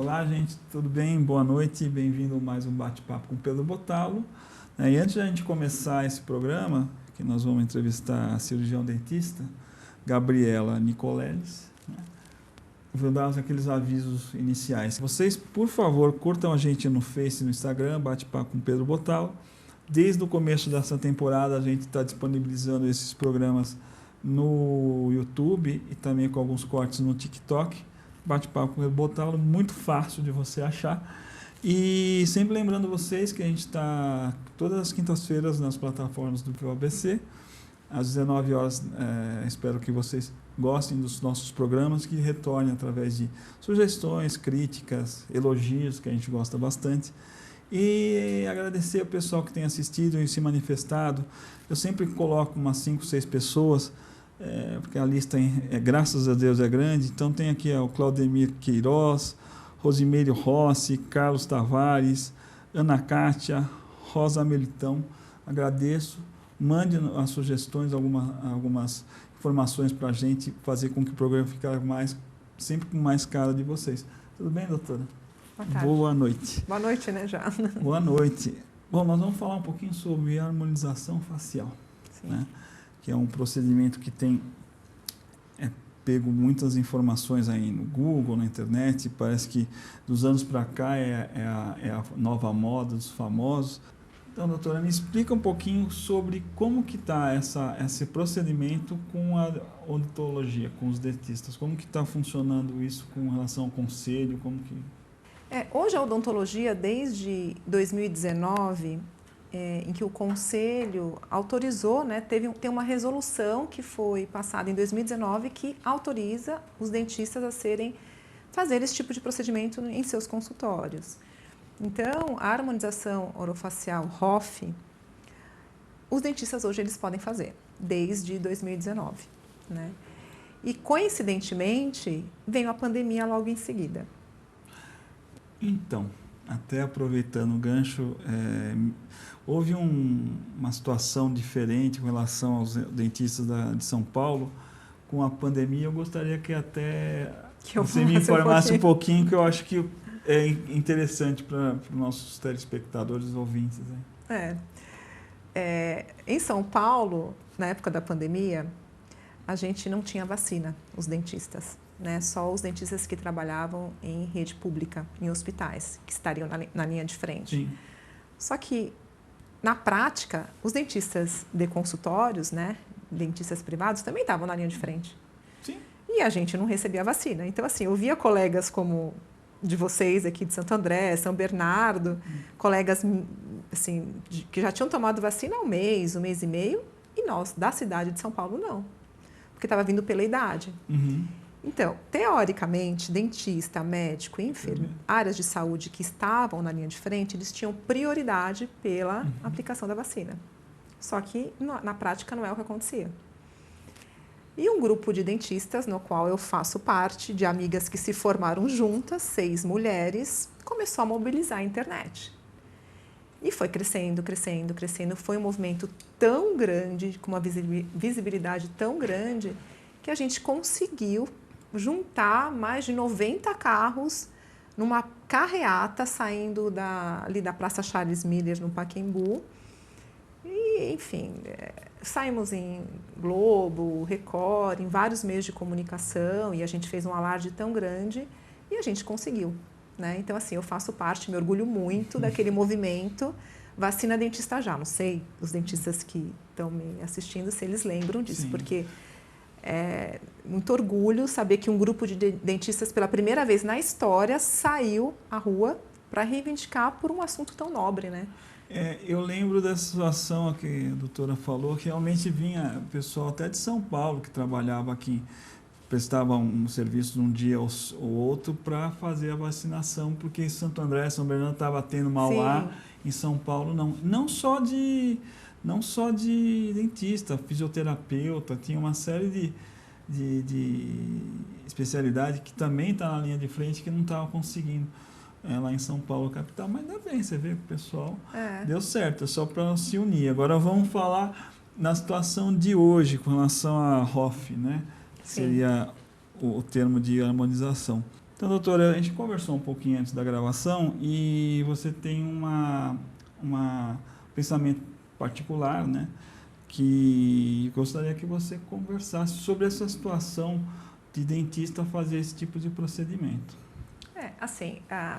Olá, gente, tudo bem? Boa noite, bem-vindo a mais um bate-papo com Pedro Bottalo. E antes de a gente começar esse programa, que nós vamos entrevistar a cirurgião dentista, Gabriela Nicoleles, né? Vou dar aqueles avisos iniciais. Vocês, por favor, curtam a gente no Face e no Instagram, bate-papo com Pedro Bottalo. Desde o começo dessa temporada, a gente está disponibilizando esses programas no YouTube e também com alguns cortes no TikTok. Bate-papo com Pedro Bottalo, muito fácil de você achar. E sempre lembrando vocês que a gente está todas as quintas-feiras nas plataformas do PUABC, às 19 horas. Espero que vocês gostem dos nossos programas, que retornem através de sugestões, críticas, elogios, que a gente gosta bastante. E agradecer ao pessoal que tem assistido e se manifestado. Eu sempre coloco umas 5, 6 pessoas, porque a lista, graças a Deus, é grande. Então tem aqui o Claudemir Queiroz, Rosimeire Rossi, Carlos Tavares, Ana Cátia, Rosa Melitão. Agradeço. Mande as sugestões, algumas informações para a gente fazer com que o programa fique sempre com mais cara de vocês. Tudo bem, doutora? Boa tarde. Boa noite. Boa noite, né, já? Boa noite. Bom, nós vamos falar um pouquinho sobre a harmonização facial, né? Que é um procedimento que tem pego muitas informações aí no Google, na internet. Parece que dos anos para cá é a nova moda dos famosos. Então, doutora, me explica um pouquinho sobre como que está esse procedimento com a odontologia, com os dentistas. Como que está funcionando isso com relação ao conselho? Hoje a odontologia, desde 2019, em que o Conselho autorizou, né, tem uma resolução que foi passada em 2019 que autoriza os dentistas a fazer esse tipo de procedimento em seus consultórios. Então, a harmonização orofacial ROF, os dentistas hoje eles podem fazer, desde 2019. Né? E, coincidentemente, veio a pandemia logo em seguida. Então, até aproveitando o gancho, houve uma situação diferente com relação aos dentistas de São Paulo. Com a pandemia, eu gostaria que você me informasse um pouquinho, que eu acho que é interessante para os nossos telespectadores e ouvintes. Em São Paulo, na época da pandemia, a gente não tinha vacina, os dentistas. Né, só os dentistas que trabalhavam em rede pública, em hospitais, que estariam na linha de frente. Sim. Só que, na prática, os dentistas de consultórios, né, dentistas privados, também estavam na linha de frente. Sim. E a gente não recebia a vacina. Então, assim, eu via colegas como de vocês aqui de Santo André, São Bernardo, colegas assim, que já tinham tomado vacina há um mês e meio, e nós, da cidade de São Paulo, não. Porque estava vindo pela idade. Uhum. Então, teoricamente, dentista, médico e enfermeiro, áreas de saúde que estavam na linha de frente, eles tinham prioridade pela aplicação da vacina. Só que, na prática, não é o que acontecia. E um grupo de dentistas, no qual eu faço parte, de amigas que se formaram juntas, 6 mulheres, começou a mobilizar a internet. E foi crescendo, crescendo, crescendo. Foi um movimento tão grande, com uma visibilidade tão grande, que a gente conseguiu juntar mais de 90 carros numa carreata saindo ali da Praça Charles Miller, no Pacaembu. E, enfim, saímos em Globo, Record, em vários meios de comunicação, e a gente fez um alarde tão grande e a gente conseguiu. Né? Então, assim, eu faço parte, me orgulho muito daquele movimento Vacina Dentista Já. Não sei, os dentistas que estão me assistindo, se eles lembram disso, Sim. Porque muito orgulho saber que um grupo de dentistas, pela primeira vez na história, saiu à rua para reivindicar por um assunto tão nobre, né? Eu lembro dessa situação que a doutora falou, que realmente vinha pessoal até de São Paulo que trabalhava aqui, prestava um serviço num dia ou outro para fazer a vacinação, porque em Santo André, São Bernardo estava tendo Mauá, em São Paulo não. Não só de dentista, fisioterapeuta, tinha uma série de especialidade que também está na linha de frente, que não estava conseguindo lá em São Paulo, capital. Mas ainda bem, você vê que o pessoal deu certo, é só para se unir. Agora vamos falar na situação de hoje, com relação à ROF, né? Sim. Seria o termo de harmonização. Então, doutora, a gente conversou um pouquinho antes da gravação e você tem um pensamento particular, né? Que gostaria que você conversasse sobre essa situação de dentista fazer esse tipo de procedimento.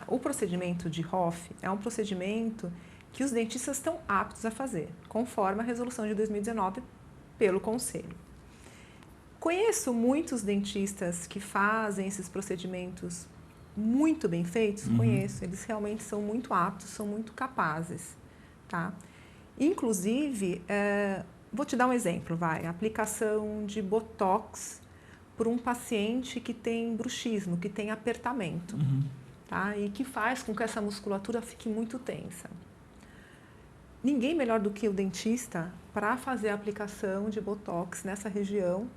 O procedimento de Hoff é um procedimento que os dentistas estão aptos a fazer, conforme a resolução de 2019 pelo Conselho. Conheço muitos dentistas que fazem esses procedimentos muito bem feitos, conheço, eles realmente são muito aptos, são muito capazes, tá? Inclusive, vou te dar um exemplo, a aplicação de Botox por um paciente que tem bruxismo, que tem apertamento, tá? E que faz com que essa musculatura fique muito tensa. Ninguém melhor do que o dentista para fazer a aplicação de Botox nessa região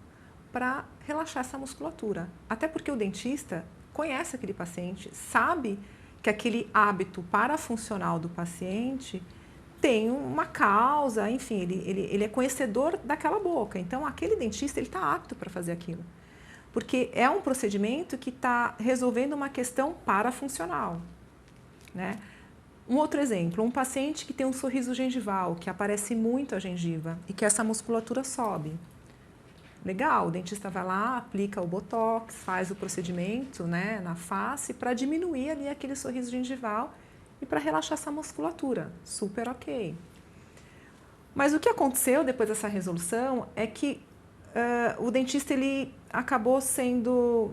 para relaxar essa musculatura. Até porque o dentista conhece aquele paciente, sabe que aquele hábito parafuncional do paciente tem uma causa, enfim, ele é conhecedor daquela boca. Então, aquele dentista está apto para fazer aquilo. Porque é um procedimento que está resolvendo uma questão parafuncional, né? Um outro exemplo, um paciente que tem um sorriso gengival, que aparece muito a gengiva e que essa musculatura sobe. Legal, o dentista vai lá, aplica o Botox, faz o procedimento, né, na face para diminuir ali aquele sorriso gengival e para relaxar essa musculatura. Super ok. Mas o que aconteceu depois dessa resolução é que o dentista ele acabou sendo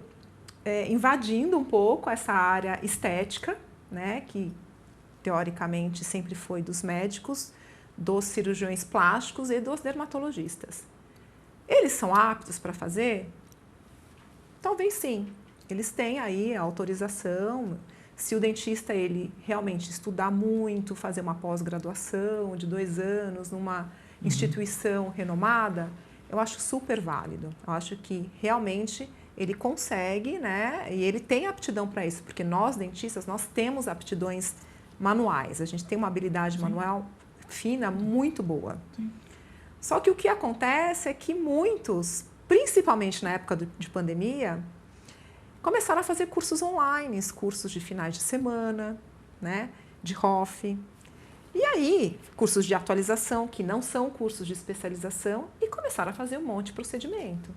invadindo um pouco essa área estética, né, que teoricamente sempre foi dos médicos, dos cirurgiões plásticos e dos dermatologistas. Eles são aptos para fazer? Talvez sim. Eles têm aí a autorização. Se o dentista ele realmente estudar muito, fazer uma pós-graduação de 2 anos numa instituição renomada, eu acho super válido. Eu acho que realmente ele consegue, né? E ele tem aptidão para isso, porque nós dentistas, nós temos aptidões manuais. A gente tem uma habilidade manual fina muito boa. Sim. Só que o que acontece é que muitos, principalmente na época de pandemia, começaram a fazer cursos online, cursos de finais de semana, né, de Hoff. E aí, cursos de atualização, que não são cursos de especialização, e começaram a fazer um monte de procedimento.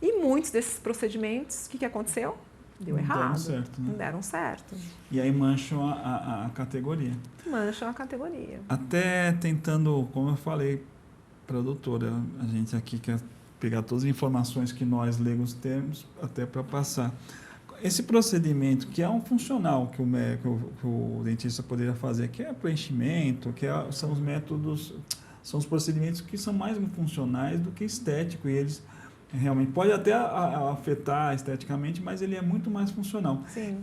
E muitos desses procedimentos, o que aconteceu? Deu errado. Não deram certo, né? Não deram certo. E aí mancham a categoria. Mancham a categoria. Até tentando, como eu falei para a doutora, a gente aqui quer pegar todas as informações que nós leigos temos até para passar. Esse procedimento, que é um funcional que o dentista poderia fazer, que é preenchimento, são os métodos, são os procedimentos que são mais funcionais do que estético, e eles realmente pode até afetar esteticamente, mas ele é muito mais funcional. Sim.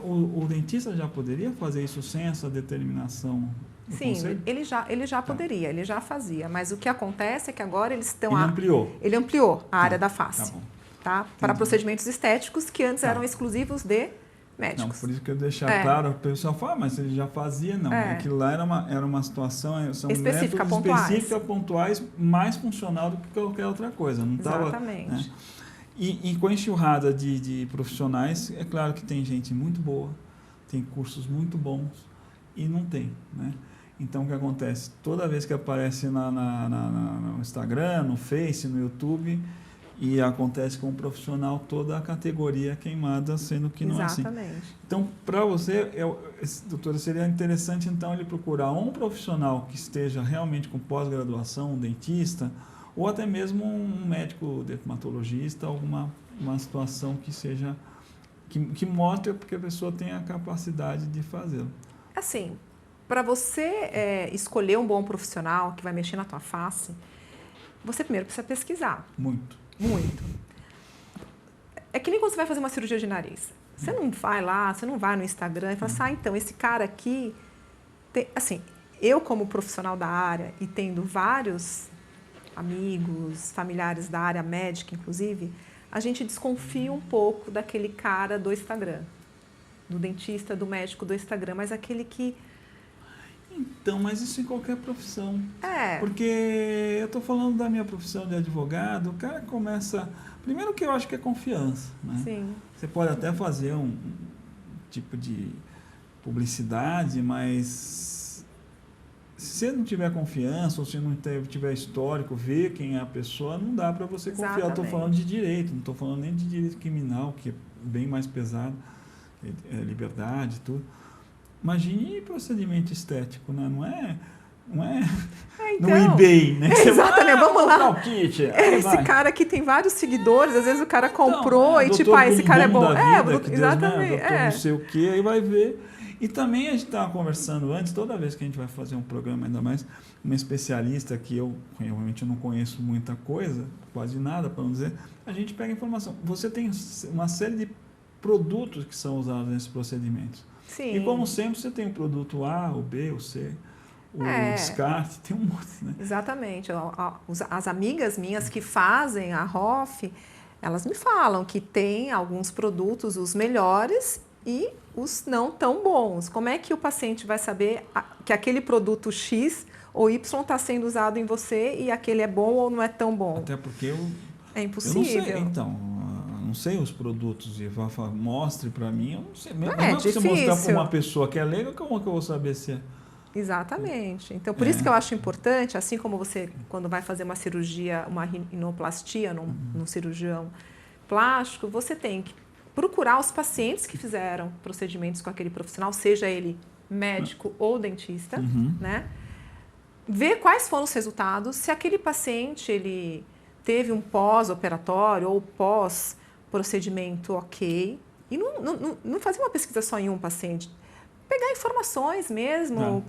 O dentista já poderia fazer isso sem essa determinação? Sim, ele já poderia, ele já fazia, mas o que acontece é que agora eles estão... Ele ampliou a área da face, tá? Para procedimentos estéticos que antes eram exclusivos de médicos. Não, por isso que eu deixar claro, o pessoal fala, mas ele já fazia, não. Aquilo lá era uma situação, são específica, pontuais, mais funcional do que qualquer outra coisa. Não exatamente. Né? E com a enxurrada de profissionais, é claro que tem gente muito boa, tem cursos muito bons e não tem, né? Então, o que acontece? Toda vez que aparece no Instagram, no Face, no YouTube, e acontece com um profissional, toda a categoria queimada, sendo que não é assim. Exatamente. Então, para você, doutora, seria interessante, então, ele procurar um profissional que esteja realmente com pós-graduação, um dentista, ou até mesmo um médico dermatologista, alguma situação que seja, que mostre que a pessoa tem a capacidade de fazê-lo. Assim, para você escolher um bom profissional que vai mexer na tua face, você primeiro precisa pesquisar. Muito. É que nem quando você vai fazer uma cirurgia de nariz. Você não vai lá, você não vai no Instagram e fala assim, então, esse cara aqui... Assim, eu como profissional da área e tendo vários amigos, familiares da área médica, inclusive, a gente desconfia um pouco daquele cara do Instagram, do dentista, do médico do Instagram, mas aquele que Então, mas isso em qualquer profissão. É. Porque eu estou falando da minha profissão de advogado, o cara começa... Primeiro que eu acho que é confiança, né? Sim. Você pode até fazer um tipo de publicidade, mas se você não tiver confiança, ou se não tiver histórico, ver quem é a pessoa, não dá para você confiar. Eu estou falando de direito, não estou falando nem de direito criminal, que é bem mais pesado, é liberdade e tudo. Imagine procedimento estético, né? Não é Então, no eBay, né? Exatamente, vamos lá. O kit, esse cara aqui tem vários seguidores, às esse cara comprou e tipo, esse cara é bom. Exatamente. Doutor não sei o que, aí vai ver. E também a gente estava conversando antes, toda vez que a gente vai fazer um programa, ainda mais uma especialista que eu realmente não conheço muita coisa, quase nada para não dizer, a gente pega informação. Você tem uma série de produtos que são usados nesses procedimentos. Sim. E como sempre, você tem o produto A, o B, o C, o descarte, tem um monte, né? Exatamente. As amigas minhas que fazem a ROF, elas me falam que tem alguns produtos, os melhores e os não tão bons. Como é que o paciente vai saber que aquele produto X ou Y está sendo usado em você e aquele é bom ou não é tão bom? Até porque é impossível. Eu não sei, então, não sei os produtos e mostre para mim, eu não sei. Mesmo é se difícil. Você mostrar para uma pessoa que é leiga, como que eu vou saber se é? Exatamente. Então, por isso que eu acho importante, assim como você, quando vai fazer uma cirurgia, uma rinoplastia num cirurgião plástico, você tem que procurar os pacientes que fizeram procedimentos com aquele profissional, seja ele médico ou dentista, né? Ver quais foram os resultados, se aquele paciente ele teve um pós-operatório ou pós-procedimento ok, e não fazer uma pesquisa só em um paciente, pegar informações mesmo,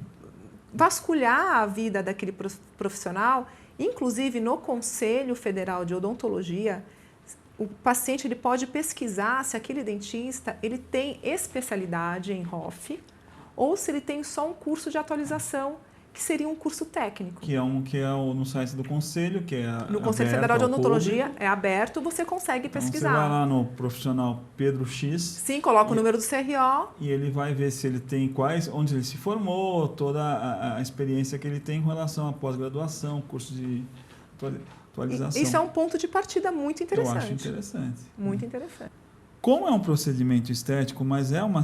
vasculhar a vida daquele profissional, inclusive no Conselho Federal de Odontologia, o paciente ele pode pesquisar se aquele dentista ele tem especialidade em ROF ou se ele tem só um curso de atualização, que seria um curso técnico. Que é no site do Conselho, que é no Conselho Federal de Odontologia, é aberto, você consegue pesquisar. Você vai lá no profissional Pedro X. Sim, coloca o número do CRO. E ele vai ver se ele tem onde ele se formou, toda a experiência que ele tem em relação à pós-graduação, curso de atualização. Isso é um ponto de partida muito interessante. Eu acho interessante. Muito interessante. Como é um procedimento estético, mas é uma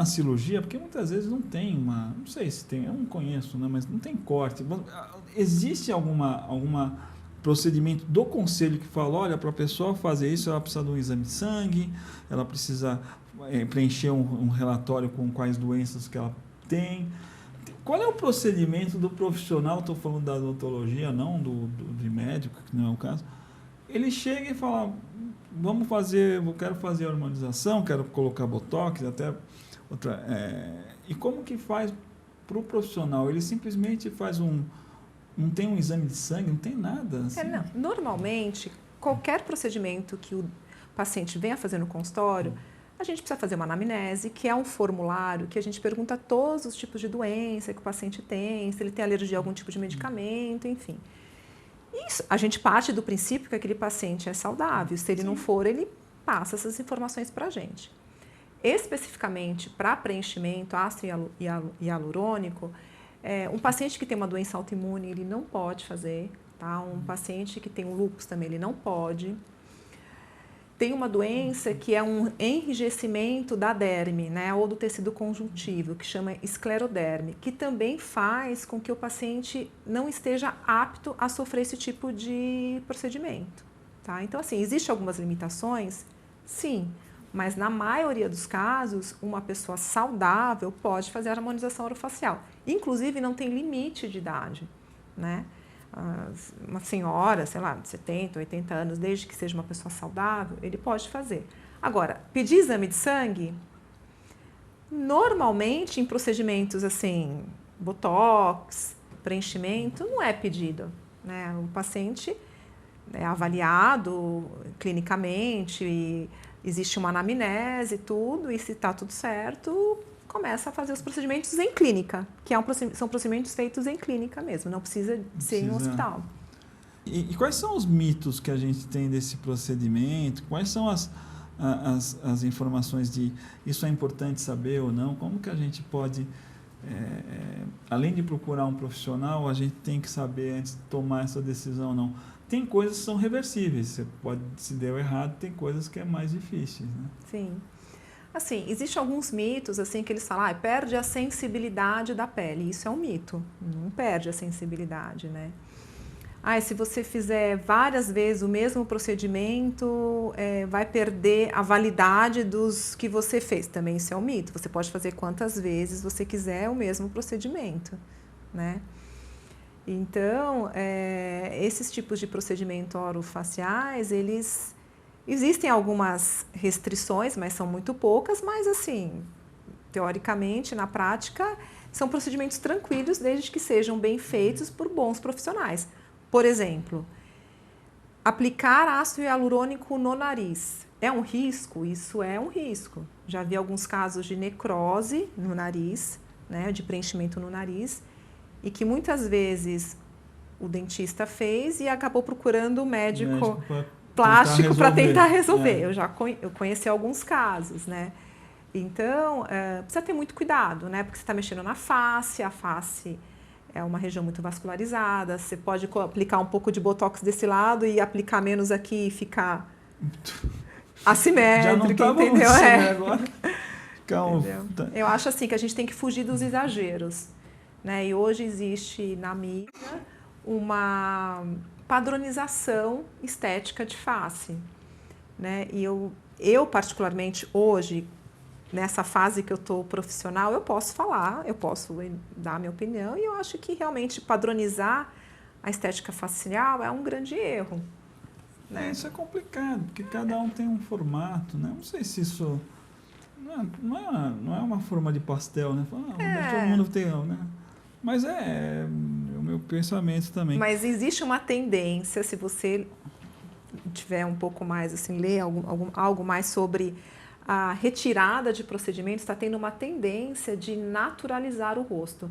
cirurgia, porque muitas vezes não tem não sei se tem, eu não conheço, né, mas não tem corte. Existe alguma procedimento do conselho que fala, olha, para a pessoa fazer isso, ela precisa de um exame de sangue, ela precisa preencher um relatório com quais doenças que ela tem. Qual é o procedimento do profissional, estou falando da odontologia, não de médico, que não é o caso, ele chega e fala, eu quero fazer a harmonização, quero colocar botox, até outra, e como que faz para o profissional? Ele simplesmente faz não tem um exame de sangue, não tem nada. Assim. Não. Normalmente, qualquer procedimento que o paciente venha fazer no consultório, a gente precisa fazer uma anamnese, que é um formulário que a gente pergunta todos os tipos de doença que o paciente tem, se ele tem alergia a algum tipo de medicamento, enfim. Isso, a gente parte do princípio que aquele paciente é saudável. Se ele não for, ele passa essas informações para a gente. Especificamente para preenchimento ácido hialurônico, um paciente que tem uma doença autoimune, ele não pode fazer, tá? Um paciente que tem um lúpus também, ele não pode. Tem uma doença que é um enrijecimento da derme, né, ou do tecido conjuntivo, que chama escleroderme, que também faz com que o paciente não esteja apto a sofrer esse tipo de procedimento. Tá? Então, assim, existem algumas limitações? Sim, mas na maioria dos casos, uma pessoa saudável pode fazer a harmonização orofacial. Inclusive, não tem limite de idade, né? Uma senhora, sei lá, de 70, 80 anos, desde que seja uma pessoa saudável, ele pode fazer. Agora, pedir exame de sangue, normalmente em procedimentos assim, botox, preenchimento, não é pedido, né? O paciente é avaliado clinicamente, e existe uma anamnese e tudo, e se está tudo certo, começa a fazer os procedimentos em clínica, que são procedimentos feitos em clínica mesmo, não precisa ser em um hospital. E quais são os mitos que a gente tem desse procedimento? Quais são as informações de isso é importante saber ou não? Como que a gente pode além de procurar um profissional, a gente tem que saber antes de tomar essa decisão ou não. Tem coisas que são reversíveis, você pode, se deu errado, tem coisas que é mais difíceis, né? Sim. Assim, existem alguns mitos assim que eles falam, perde a sensibilidade da pele. Isso é um mito, não perde a sensibilidade, né? Se você fizer várias vezes o mesmo procedimento, vai perder a validade dos que você fez. Também isso é um mito. Você pode fazer quantas vezes você quiser o mesmo procedimento, né? Então, esses tipos de procedimento orofaciais, eles existem algumas restrições, mas são muito poucas, mas assim, teoricamente, na prática, são procedimentos tranquilos, desde que sejam bem feitos por bons profissionais. Por exemplo, aplicar ácido hialurônico no nariz é um risco? Isso é um risco. Já vi alguns casos de necrose no nariz, né, de preenchimento no nariz, e que muitas vezes o dentista fez e acabou procurando o médico plástico para tentar resolver. Eu conheci alguns casos, né? Então, precisa ter muito cuidado, né? Porque você está mexendo na face, a face é uma região muito vascularizada, você pode aplicar um pouco de botox desse lado e aplicar menos aqui e ficar assimétrico, já não entendeu? Agora. Entendeu? Eu acho assim que a gente tem que fugir dos exageros, né? E hoje existe na mídia uma padronização estética de face, né? E eu particularmente hoje, nessa fase que eu estou profissional, eu posso falar, eu posso dar a minha opinião, e eu acho que realmente padronizar a estética facial é um grande erro, né? Isso é complicado, porque cada um tem um formato, né? Não sei se isso não é uma forma de pastel, né? Todo mundo tem, né? Mas é o meu pensamento também. Mas existe uma tendência, se você tiver um pouco mais, assim, ler algo mais sobre a retirada de procedimentos, está tendo uma tendência de naturalizar o rosto.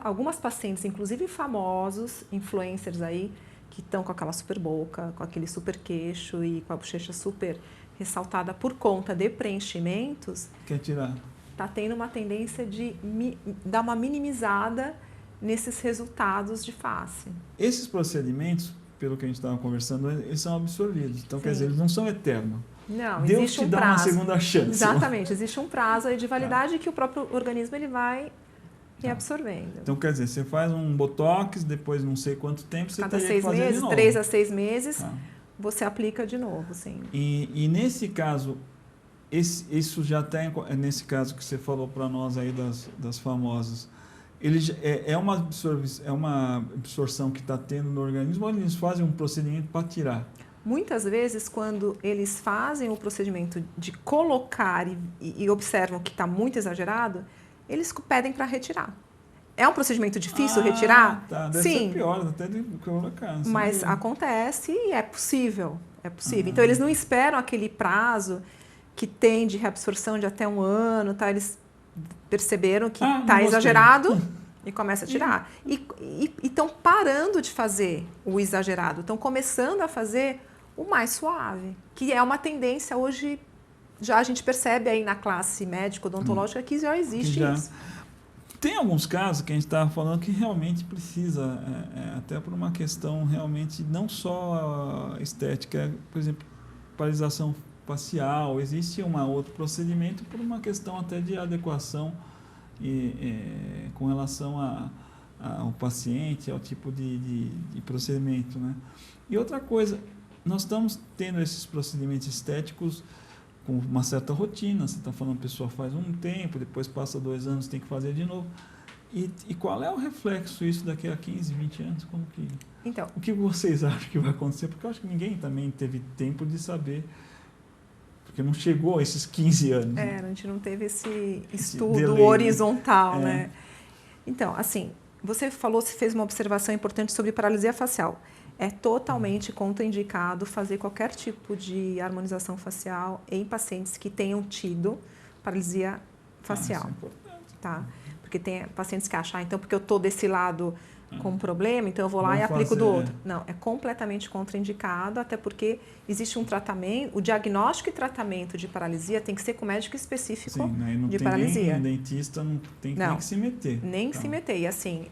Algumas pacientes, inclusive famosos, influencers aí, que estão com aquela super boca, com aquele super queixo e com a bochecha super ressaltada por conta de preenchimentos. Quer tirar? Está tendo uma tendência de dar uma minimizada nesses resultados de face. Esses procedimentos, pelo que a gente estava conversando, eles são absorvidos. Então, quer dizer, eles não são eternos. Não, Deus existe te um dá prazo. uma segunda chance. Exatamente, existe um prazo aí de validade que o próprio organismo ele vai reabsorvendo. Então, quer dizer, você faz um botox, depois não sei quanto tempo, você Cada teria que fazer 6 meses, de novo. 3 a 6 meses, você aplica de novo, sim. E nesse caso, isso já tem, nesse caso que você falou para nós aí das famosas, é uma absorção que está tendo no organismo, ou eles fazem um procedimento para tirar? Muitas vezes, quando eles fazem o procedimento de colocar e observam que está muito exagerado, eles pedem para retirar. É um procedimento difícil retirar? Tá. Deve Sim. ser pior, até de colocar. Mas acontece e é possível. Então, eles não esperam aquele prazo que tem de reabsorção de até 1 ano, tá? Eles perceberam que está exagerado e começa a tirar. E estão parando de fazer o exagerado, estão começando a fazer o mais suave, que é uma tendência hoje, já a gente percebe aí na classe médico-odontológica que já existe isso. Tem alguns casos que a gente estava falando que realmente precisa, até por uma questão realmente não só estética, por exemplo, paralisação facial, existe outro procedimento por uma questão até de adequação com relação ao paciente, ao tipo de procedimento, né? E outra coisa, nós estamos tendo esses procedimentos estéticos com uma certa rotina. Você está falando, a pessoa faz um tempo, depois passa 2 anos, tem que fazer de novo. E qual é o reflexo isso daqui a 15, 20 anos? Então, o que vocês acham que vai acontecer? Porque eu acho que ninguém também teve tempo de saber, porque não chegou a esses 15 anos. A gente não teve esse estudo delay, horizontal, né? Então, assim, você fez uma observação importante sobre paralisia facial. É totalmente contraindicado fazer qualquer tipo de harmonização facial em pacientes que tenham tido paralisia facial. Isso é importante. Tá? Porque tem pacientes que acham, então, porque eu estou desse lado com problema, então eu vou lá Vou e aplico fazer, do outro. Não, é completamente contraindicado, até porque existe um tratamento, o diagnóstico e tratamento de paralisia tem que ser com médico específico Sim, né? E não de tem paralisia. nem dentista, não tem nem que se meter. Nem Então, se meter. E assim,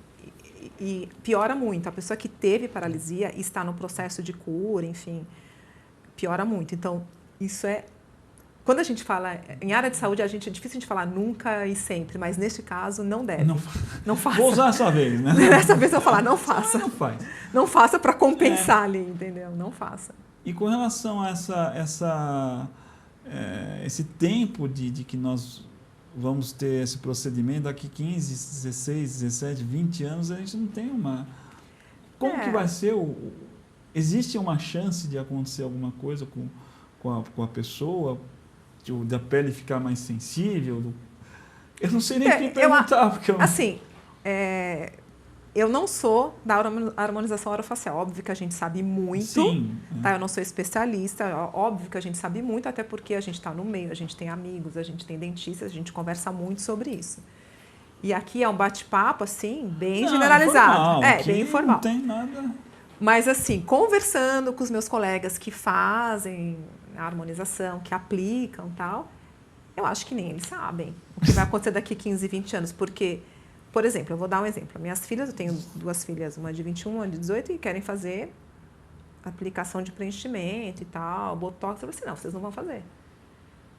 e piora muito. A pessoa que teve paralisia e está no processo de cura, enfim, piora muito. Então, isso é... Quando a gente fala em área de saúde, é difícil a gente falar nunca e sempre, mas neste caso não deve. Não faça. Vou usar essa vez, né? Dessa vez eu vou falar, não faça. Não faz. Não faça para compensar ali, entendeu? Não faça. E com relação a esse tempo de que nós vamos ter esse procedimento, daqui 15, 16, 17, 20 anos, a gente não tem uma... Como que vai ser Existe uma chance de acontecer alguma coisa com a pessoa, da pele ficar mais sensível? Eu não sei nem o que perguntar. Porque assim, eu não sou da harmonização orofacial. Óbvio que a gente sabe muito. Sim. Tá? Eu não sou especialista. Óbvio que a gente sabe muito, até porque a gente está no meio, a gente tem amigos, a gente tem dentistas, a gente conversa muito sobre isso. E aqui é um bate-papo, assim, bem generalizado. Informal, bem informal. Não tem nada... Mas, assim, conversando com os meus colegas que fazem a harmonização, que aplicam e tal, eu acho que nem eles sabem o que vai acontecer daqui 15, 20 anos. Porque, por exemplo, eu vou dar um exemplo. Minhas filhas, eu tenho 2 filhas, uma de 21, uma de 18, e querem fazer aplicação de preenchimento e tal, botox. Eu falei assim, não, vocês não vão fazer.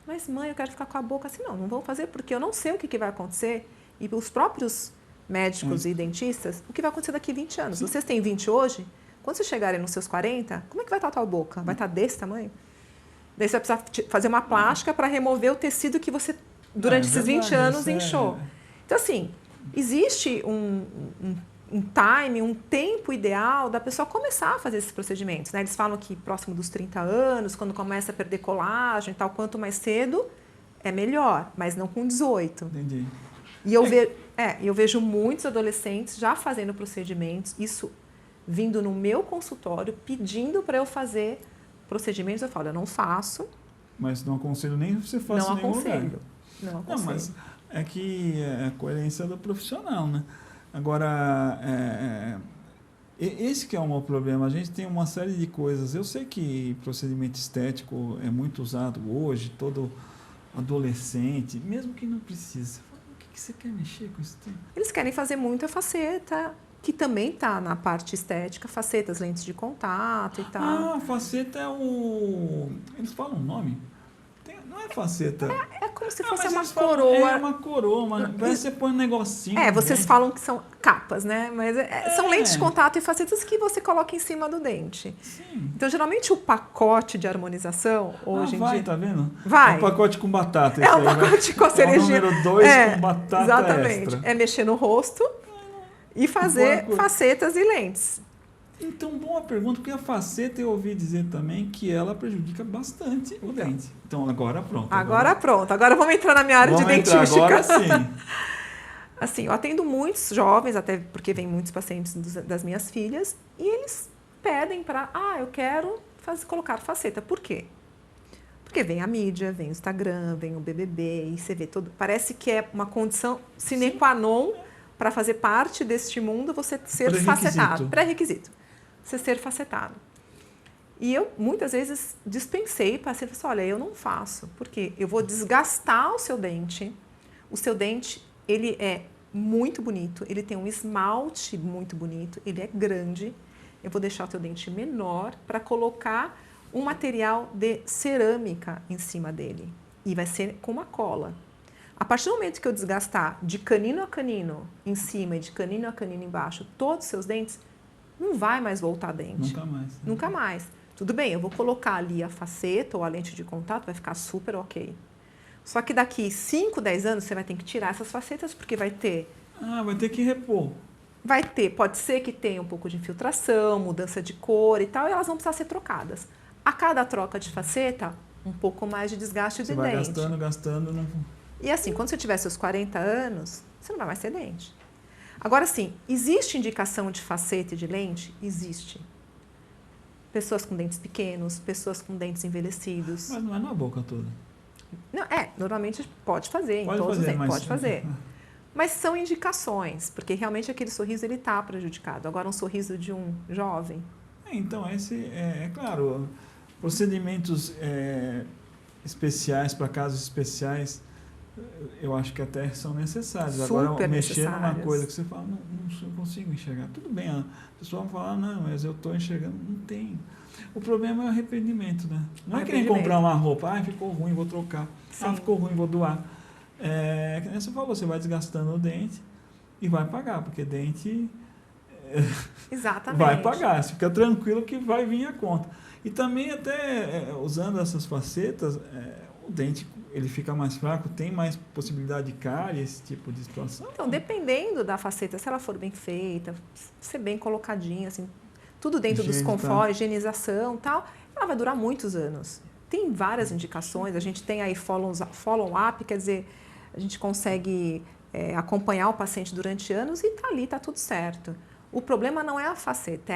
Mas, mãe, eu quero ficar com a boca assim. Não vão fazer porque eu não sei o que vai acontecer. E os próprios médicos e dentistas, o que vai acontecer daqui 20 anos? Sim. Vocês têm 20 hoje? Quando vocês chegarem nos seus 40, como é que vai estar a tua boca? Vai estar desse tamanho? Daí você vai precisar fazer uma plástica para remover o tecido que você, durante esses 20 anos, inchou. Então, assim, existe um time, um tempo ideal da pessoa começar a fazer esses procedimentos. Né? Eles falam que próximo dos 30 anos, quando começa a perder colágeno e tal, quanto mais cedo, é melhor, mas não com 18. Entendi. E eu vejo muitos adolescentes já fazendo procedimentos, isso vindo no meu consultório, pedindo para eu fazer procedimentos. Eu falo, eu não faço. Mas não aconselho nem que você faça em nenhum lugar. Não aconselho. Não, mas é que é a coerência do profissional, né? Agora, esse que é o meu problema. A gente tem uma série de coisas. Eu sei que procedimento estético é muito usado hoje, todo adolescente, mesmo que não precisa. O que você quer mexer com isso? Eles querem fazer muita faceta, que também está na parte estética, facetas, lentes de contato e tal. Ah, faceta é o... Eles falam o nome? Não é faceta. É como se fosse uma coroa. É uma coroa, você põe um negocinho. Vocês falam que são capas, né? Mas são lentes de contato e facetas que você coloca em cima do dente. Sim. Então, geralmente, o pacote de harmonização, hoje em dia... tá vendo? Vai. É um pacote com batata. É um pacote com a cerejinha. É o número 2 com batata exatamente. extra. É mexer no rosto e fazer facetas e lentes. Então, boa pergunta, porque a faceta eu ouvi dizer também que ela prejudica bastante o dente. Então, agora pronto. Agora vamos entrar na minha área de dentística. Agora sim. Assim, eu atendo muitos jovens, até porque vem muitos pacientes das minhas filhas, e eles pedem para, eu quero colocar faceta. Por quê? Porque vem a mídia, vem o Instagram, vem o BBB, e você vê todo... Parece que é uma condição sine qua non para fazer parte deste mundo, você ser facetado. Pré-requisito. Você ser facetado. E eu, muitas vezes, dispensei paciente. Falei, olha, eu não faço, porque eu vou desgastar o seu dente. O seu dente, ele é muito bonito, ele tem um esmalte muito bonito, ele é grande. Eu vou deixar o teu dente menor para colocar um material de cerâmica em cima dele. E vai ser com uma cola. A partir do momento que eu desgastar de canino a canino em cima e de canino a canino embaixo todos os seus dentes, não vai mais voltar dente. Nunca mais. Nunca mais. Tudo bem, eu vou colocar ali a faceta ou a lente de contato, vai ficar super ok. Só que daqui 5, 10 anos você vai ter que tirar essas facetas, porque vai ter... vai ter que repor. Vai ter, pode ser que tenha um pouco de infiltração, mudança de cor e tal, e elas vão precisar ser trocadas. A cada troca de faceta, um pouco mais de desgaste de dente. Você vai gastando... Não... E assim, quando você tiver seus 40 anos, você não vai mais ter dente. Agora, sim, existe indicação de faceta e de lente? Existe. Pessoas com dentes pequenos, pessoas com dentes envelhecidos. Mas não é na boca toda. Não, normalmente pode fazer, em todos os dentes, pode fazer. Mas são indicações, porque realmente aquele sorriso ele está prejudicado. Agora, um sorriso de um jovem. Então, esse claro, procedimentos especiais para casos especiais, eu acho que até são necessários. Super agora, mexer numa necessários. coisa que você fala, não consigo enxergar. Tudo bem, a pessoa vai falar, não, mas eu estou enxergando, não tem. O problema é o arrependimento, né? Não é que nem comprar uma roupa, ficou ruim, vou trocar. Sim. Ficou ruim, vou doar. Que nem você falou, você vai desgastando o dente e vai pagar, porque dente Exatamente. vai pagar, você fica tranquilo que vai vir a conta. E também até usando essas facetas, o dente ele fica mais fraco, tem mais possibilidade de cárie, esse tipo de situação. Então, dependendo da faceta, se ela for bem feita, ser bem colocadinha, assim, tudo dentro dos confortos, higienização e tal, ela vai durar muitos anos. Tem várias indicações, a gente tem aí follow-up, quer dizer, a gente consegue acompanhar o paciente durante anos e está ali, está tudo certo. O problema não é a faceta,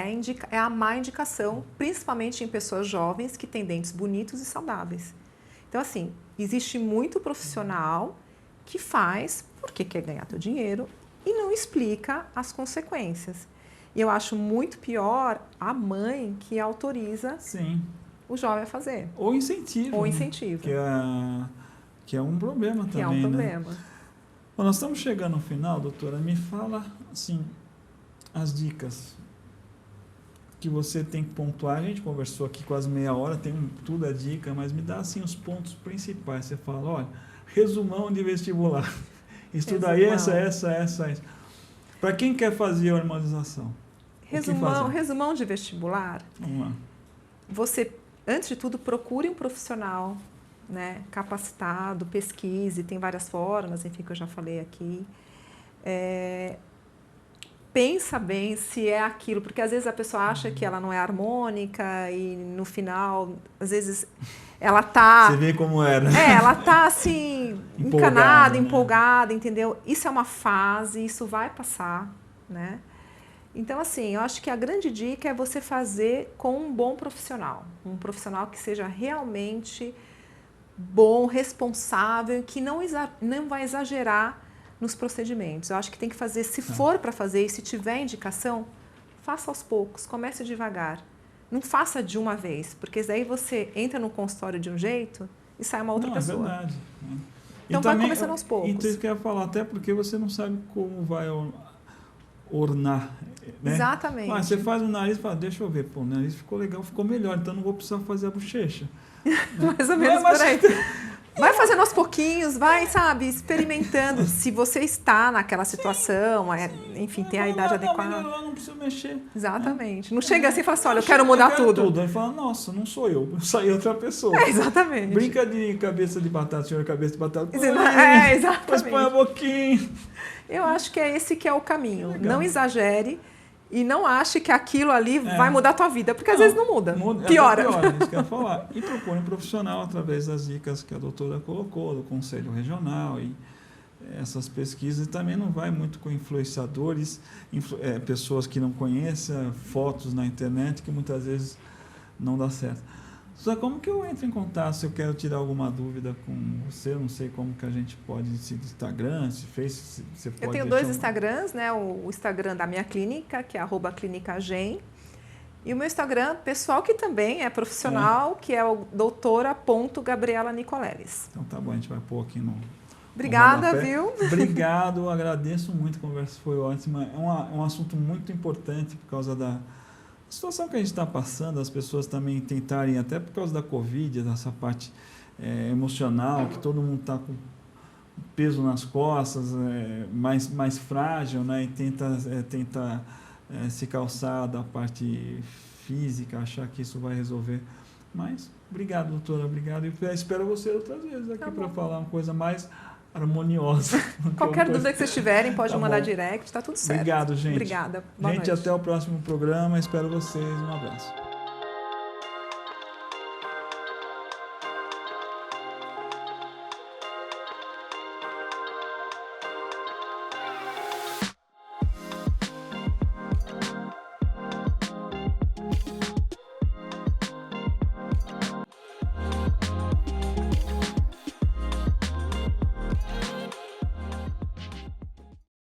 é a má indicação, principalmente em pessoas jovens que têm dentes bonitos e saudáveis. Então, assim, existe muito profissional que faz porque quer ganhar teu dinheiro e não explica as consequências. E eu acho muito pior a mãe que autoriza o jovem a fazer. Ou incentiva. Ou incentiva. Que é um problema também, que é um problema. Né? Bom, nós estamos chegando no final, doutora. Me fala, assim, as dicas que você tem que pontuar. A gente conversou aqui quase meia hora, tudo é dica, mas me dá, assim, os pontos principais. Você fala, olha, resumão de vestibular. Estuda essa. Para quem quer fazer a harmonização? Resumão de vestibular. Vamos lá. Você, antes de tudo, procure um profissional, né, capacitado, pesquise, tem várias formas, enfim, que eu já falei aqui. Pensa bem se é aquilo, porque às vezes a pessoa acha que ela não é harmônica e no final, às vezes, ela tá... Você vê como era. Ela tá assim, encanada, empolgada, entendeu? Isso é uma fase, isso vai passar, né? Então, assim, eu acho que a grande dica é você fazer com um bom profissional. Um profissional que seja realmente bom, responsável, que não vai exagerar nos procedimentos. Eu acho que tem que fazer, se for para fazer e se tiver indicação, faça aos poucos, comece devagar. Não faça de uma vez, porque daí você entra no consultório de um jeito e sai uma outra pessoa. É verdade. Então vai começando aos poucos. Então isso que eu ia falar, até porque você não sabe como vai ornar. Né? Exatamente. Mas você faz o nariz e fala, deixa eu ver, o nariz ficou legal, ficou melhor, então não vou precisar fazer a bochecha. Mais ou menos por aí. Vai fazendo aos pouquinhos, vai, sabe, experimentando. Se você está naquela situação, enfim, tem a idade adequada. Não precisa mexer. Exatamente. Não chega assim e fala assim, olha, eu quero mudar tudo. Aí fala, nossa, não sou eu saí outra pessoa. Exatamente. Brinca de cabeça de batata, senhor, cabeça de batata. Exatamente. Depois põe a boquinha. Eu acho que é esse que é o caminho. Não exagere. E não ache que aquilo ali vai mudar a tua vida, porque às vezes não muda. Piora. Isso que eu ia falar. E procure um profissional através das dicas que a doutora colocou, do Conselho Regional e essas pesquisas. E também não vai muito com influenciadores, pessoas que não conhecem, fotos na internet, que muitas vezes não dá certo. Só como que eu entro em contato se eu quero tirar alguma dúvida com você? Eu não sei como que a gente pode, se Instagram, se Face, você pode... Eu tenho 2 Instagrams, né? O Instagram da minha clínica, que é @clinicagen, e o meu Instagram pessoal, que também é profissional, que é o doutora.Gabriela Nicoleles. Então tá bom, a gente vai pôr aqui no... Obrigada, viu? Obrigado, agradeço muito, a conversa foi ótima. É um assunto muito importante por causa da situação que a gente está passando, as pessoas também tentarem, até por causa da Covid, dessa parte emocional, que todo mundo está com peso nas costas, mais frágil, né? E tenta se calçar da parte física, achar que isso vai resolver. Mas, obrigado, doutora, obrigado. E espero você outras vezes aqui para falar uma coisa mais harmoniosa. Qualquer dúvida que vocês tiverem, pode mandar direct, tá tudo certo. Obrigado, gente. Obrigada. Boa noite. Até o próximo programa. Espero vocês. Um abraço.